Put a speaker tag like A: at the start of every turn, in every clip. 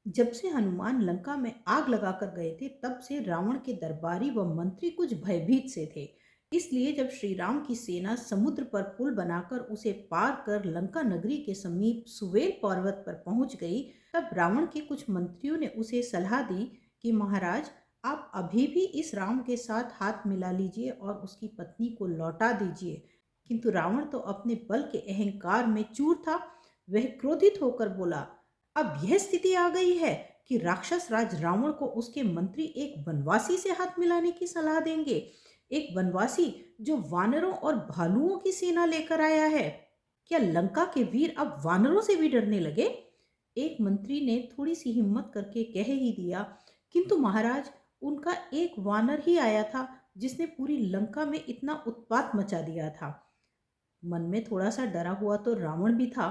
A: जब से हनुमान लंका में आग लगाकर गए थे तब से रावण के दरबारी व मंत्री कुछ भयभीत से थे। इसलिए जब श्री राम की सेना समुद्र पर पुल बनाकर उसे पार कर लंका नगरी के समीप सुवेल पर्वत पर पहुंच गई, तब रावण के कुछ मंत्रियों ने उसे सलाह दी कि महाराज, आप अभी भी इस राम के साथ हाथ मिला लीजिए और उसकी पत्नी को लौटा दीजिए। किंतु रावण तो अपने बल के अहंकार में चूर था। वह क्रोधित होकर बोला, अब यह स्थिति आ गई है कि राक्षस राज रावण को उसके मंत्री एक वनवासी से हाथ मिलाने की सलाह देंगे। एक वनवासी जो वानरों और भालुओं की सेना लेकर आया है। क्या लंका के वीर अब वानरों से भी डरने लगे? एक मंत्री ने थोड़ी सी हिम्मत करके कह ही दिया, किंतु महाराज, उनका एक वानर ही आया था जिसने पूरी लंका में इतना उत्पात मचा दिया था। मन में थोड़ा सा डरा हुआ तो रावण भी था,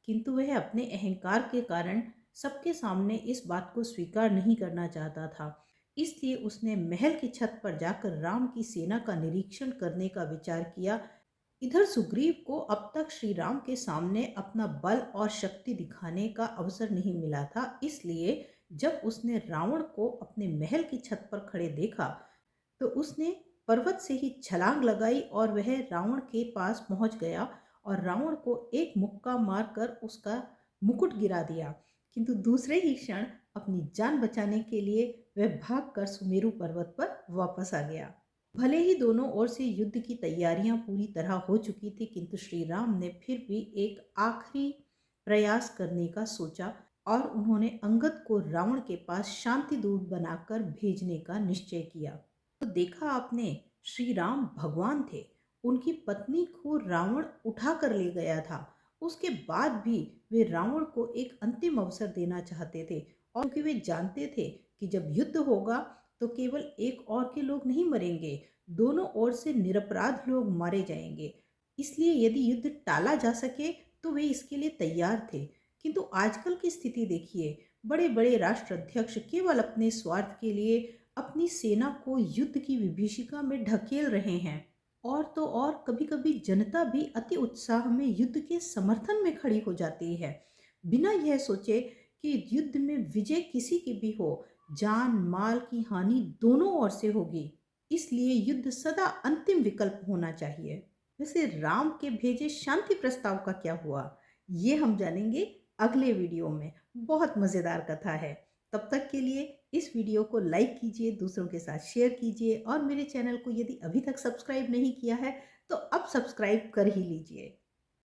A: किंतु वह अपने अहंकार के कारण सबके सामने इस बात को स्वीकार नहीं करना चाहता था। इसलिए उसने महल की छत पर जाकर राम की सेना का निरीक्षण करने का विचार किया। इधर सुग्रीव को अब तक श्री राम के सामने अपना बल और शक्ति दिखाने का अवसर नहीं मिला था। इसलिए जब उसने रावण को अपने महल की छत पर खड़े देखा तो उसने पर्वत से ही छलांग लगाई और वह रावण के पास पहुंच गया और रावण को एक मुक्का मारकर उसका मुकुट गिरा दिया। किंतु दूसरे ही क्षण अपनी जान बचाने के लिए वह भागकर सुमेरु पर्वत पर वापस आ गया। भले ही दोनों ओर से युद्ध की तैयारियां पूरी तरह हो चुकी थी, किंतु श्री राम ने फिर भी एक आखिरी प्रयास करने का सोचा और उन्होंने अंगद को रावण के पास शांति दूत बनाकर भेजने का निश्चय किया। तो देखा आपने, श्री राम भगवान थे। उनकी पत्नी को रावण उठा कर ले गया था। उसके बाद भी वे रावण को एक अंतिम अवसर देना चाहते थे, और क्योंकि वे जानते थे कि जब युद्ध होगा तो केवल एक और के लोग नहीं मरेंगे, दोनों ओर से निरपराध लोग मारे जाएंगे। इसलिए यदि युद्ध टाला जा सके तो वे इसके लिए तैयार थे। किंतु आजकल की स्थिति देखिए, बड़े बड़े राष्ट्राध्यक्ष केवल अपने स्वार्थ के लिए अपनी सेना को युद्ध की विभीषिका में ढकेल रहे हैं। और तो और कभी कभी जनता भी अति उत्साह में युद्ध के समर्थन में खड़ी हो जाती है, बिना यह सोचे कि युद्ध में विजय किसी की भी हो, जान माल की हानि दोनों ओर से होगी। इसलिए युद्ध सदा अंतिम विकल्प होना चाहिए। वैसे राम के भेजे शांति प्रस्ताव का क्या हुआ, ये हम जानेंगे अगले वीडियो में। बहुत मज़ेदार कथा है। तब तक के लिए इस वीडियो को लाइक कीजिए, दूसरों के साथ शेयर कीजिए और मेरे चैनल को यदि अभी तक सब्सक्राइब नहीं किया है तो अब सब्सक्राइब कर ही लीजिए।